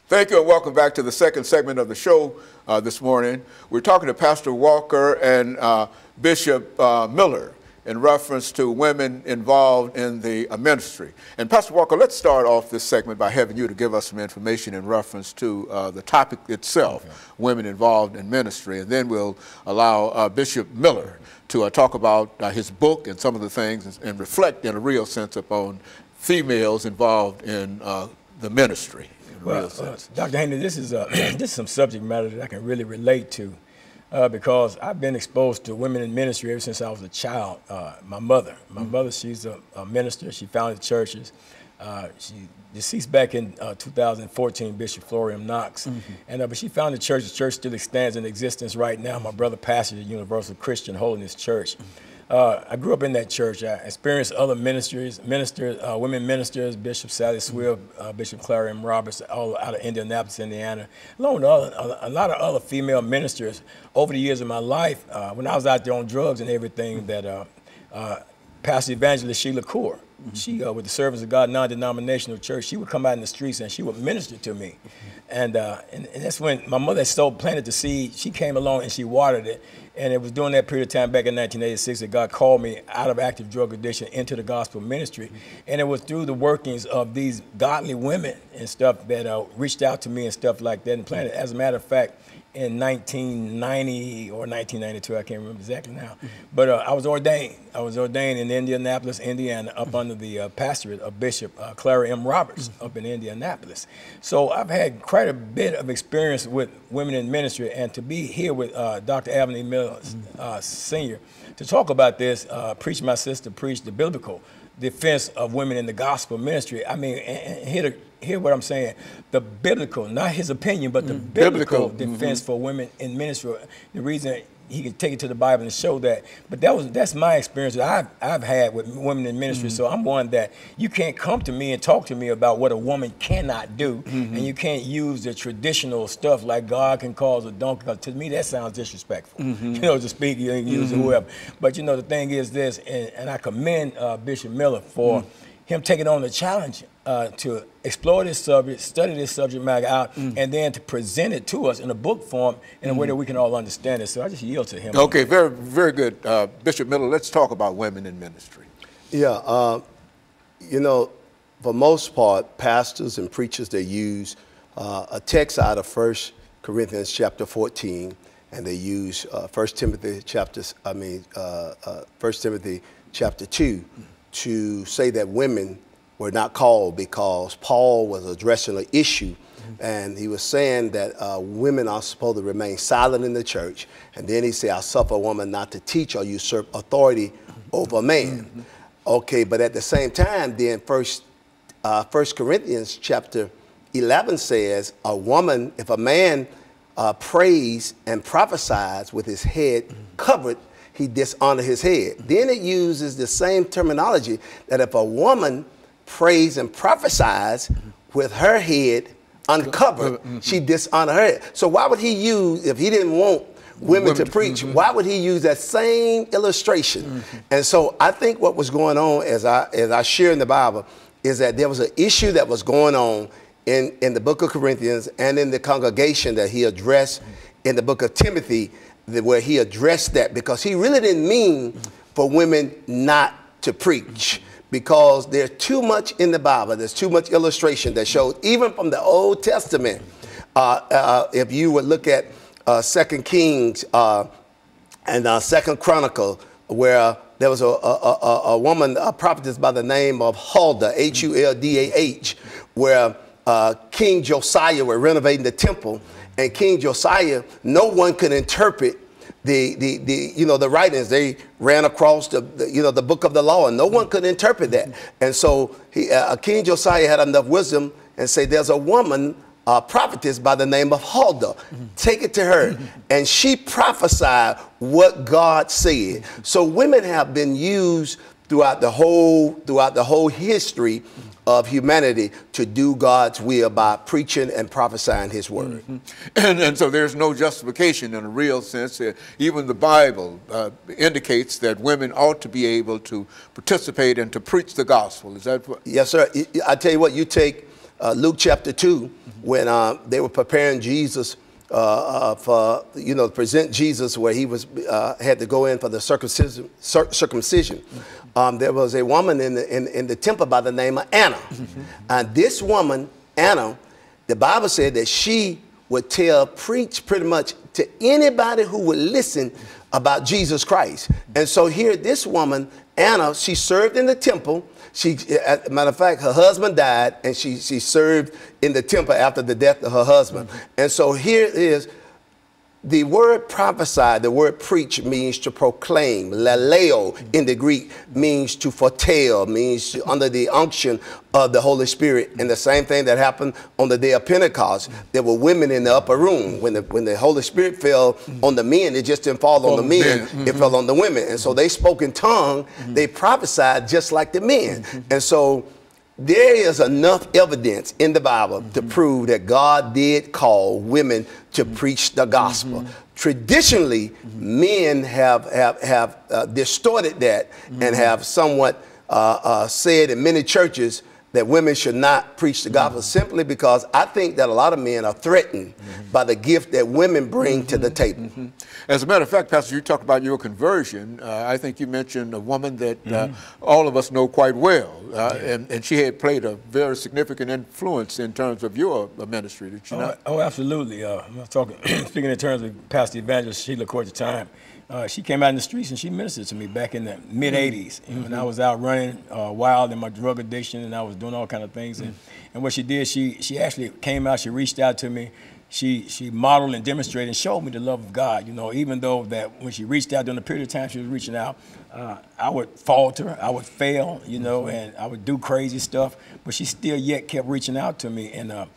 Thank you and welcome back to the second segment of the show this morning. We're talking to Pastor Walker and Bishop Miller in reference to women involved in the ministry. And Pastor Walker, let's start off this segment by having you to give us some information in reference to the topic itself, okay. Women involved in ministry, and then we'll allow Bishop Miller to talk about his book and some of the things and reflect in a real sense upon females involved in the ministry. Well, Dr. Haney, this is some subject matter that I can really relate to because I've been exposed to women in ministry ever since I was a child. My mother, she's a minister. She founded churches. She deceased back in 2014, Bishop Florian Knox. But she founded church. The church still stands in existence right now. My brother pastored at Universal Christian Holiness Church. I grew up in that church. I experienced other ministers, women ministers, Bishop Sally Swill, Bishop Clara M. Roberts, all out of Indianapolis, Indiana, along with a lot of other female ministers over the years of my life. When I was out there on drugs and everything, that Pastor Evangelist Sheila Kaur, she, with the Servants of God non-denominational church, she would come out in the streets and she would minister to me. And that's when my mother planted the seed. She came along and she watered it. And it was during that period of time back in 1986 that God called me out of active drug addiction into the gospel ministry. And it was through the workings of these godly women and stuff that reached out to me and stuff like that and planted. As a matter of fact, in 1990 or 1992, I can't remember exactly now. But I was ordained. I was ordained in Indianapolis, Indiana, up under the pastorate of Bishop Clara M. Roberts up in Indianapolis. So I've had quite a bit of experience with women in ministry, and to be here with Dr. AMiller Sr. to talk about this, preach my sister, preach the biblical defense of women in the gospel ministry. I mean, and hear what I'm saying. The biblical, not his opinion, but the biblical defense for women in ministry. The reason he can take it to the Bible and show that. But that's my experience that I've had with women in ministry. So I'm one that you can't come to me and talk to me about what a woman cannot do, and you can't use the traditional stuff like God can cause a donkey. Because to me, that sounds disrespectful. You know, to speak, you can use whoever. But you know, the thing is this, and I commend Bishop Miller for him taking on the challenge to explore this subject, study this subject matter out, and then to present it to us in a book form in a way that we can all understand it. So I just yield to him. Okay, very, very good. Bishop Miller, let's talk about women in ministry. Yeah, you know, for most part, pastors and preachers, they use a text out of 1 Corinthians chapter 14, and they use 1 Timothy chapter 2 to say that women were not called because Paul was addressing an issue, and he was saying that women are supposed to remain silent in the church. And then he said, I suffer a woman not to teach or usurp authority over a man. Okay, but at the same time, then 1 Corinthians chapter 11 says, if a man prays and prophesies with his head covered, he dishonors his head. Then it uses the same terminology that if a woman prays and prophesies with her head uncovered, she dishonors her head. So why would he use, if he didn't want women to preach, why would he use that same illustration? And so I think what was going on, as I share in the Bible, is that there was an issue that was going on in the book of Corinthians and in the congregation that he addressed in the book of Timothy, where he addressed that, because he really didn't mean for women not to preach, because there's too much in the Bible. There's too much illustration that shows, even from the Old Testament. If you would look at 2 Kings and 2 Chronicle, where there was a woman, a prophetess by the name of Huldah, H-U-L-D-A-H, where King Josiah were renovating the temple, and King Josiah, no one could interpret the writings. They ran across the book of the law, and no one could interpret that. And so King Josiah had enough wisdom and say, there's a woman, prophetess by the name of Huldah. Take it to her. And she prophesied what God said. So women have been used throughout the whole history of humanity to do God's will by preaching and prophesying his word. And so there's no justification in a real sense. Even the Bible indicates that women ought to be able to participate and to preach the gospel. Is that what? Yes, sir. I tell you what, you take Luke chapter 2, when they were preparing Jesus for, present Jesus, where he was had to go in for the circumcision. There was a woman in the temple by the name of Anna. And this woman, Anna, the Bible said that she would preach pretty much to anybody who would listen about Jesus Christ. And so here, this woman, Anna, she served in the temple. As a matter of fact, her husband died, and she served in the temple after the death of her husband. And so here is the word prophesy, the word preach means to proclaim. Laleo in the Greek means to foretell, means to, under the unction of the Holy Spirit. And the same thing that happened on the day of Pentecost. There were women in the upper room. When the Holy Spirit fell on the men, it just didn't fall on the men, it fell on the women. And so they spoke in tongue, they prophesied just like the men. And so there is enough evidence in the Bible to prove that God did call women to preach the gospel. Traditionally, men have distorted that and have somewhat said in many churches that women should not preach the gospel, simply because I think that a lot of men are threatened by the gift that women bring to the table. As a matter of fact, Pastor, you talked about your conversion. I think you mentioned a woman that all of us know quite well, and she had played a very significant influence in terms of your ministry, did she not? Oh, absolutely. I'm talking, speaking in terms of Pastor Evangelist Sheila Court at the time. She came out in the streets and she ministered to me back in the mid-'80s. When I was out running wild in my drug addiction, and I was doing all kind of things. And what she did, she actually came out, she reached out to me. She modeled and demonstrated and showed me the love of God. Even though that when she reached out during the period of time she was reaching out, I would falter, I would fail, and I would do crazy stuff. But she still yet kept reaching out to me. And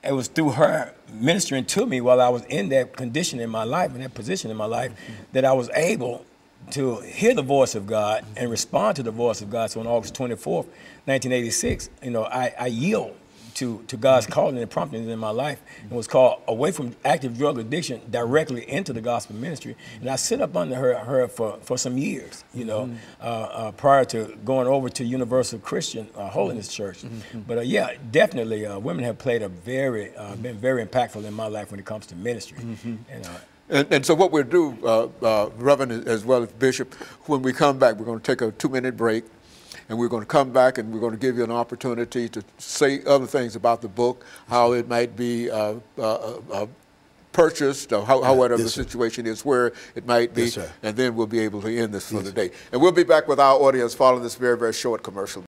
it was through her ministering to me while I was in that condition in my life, in that position in my life, that I was able to hear the voice of God and respond to the voice of God. So on August 24th, 1986, I yield to God's calling and prompting in my life, and was called away from active drug addiction directly into the gospel ministry. And I sit up under her for some years, prior to going over to Universal Christian Holiness Church. But yeah, definitely, women have played been very impactful in my life when it comes to ministry. And so what we'll do, Reverend, as well as Bishop, when we come back, we're going to take a 2-minute break. And we're going to come back and we're going to give you an opportunity to say other things about the book, how it might be purchased, or however the situation is, where it might be, and then we'll be able to end this for the day. And we'll be back with our audience following this very, very short commercial.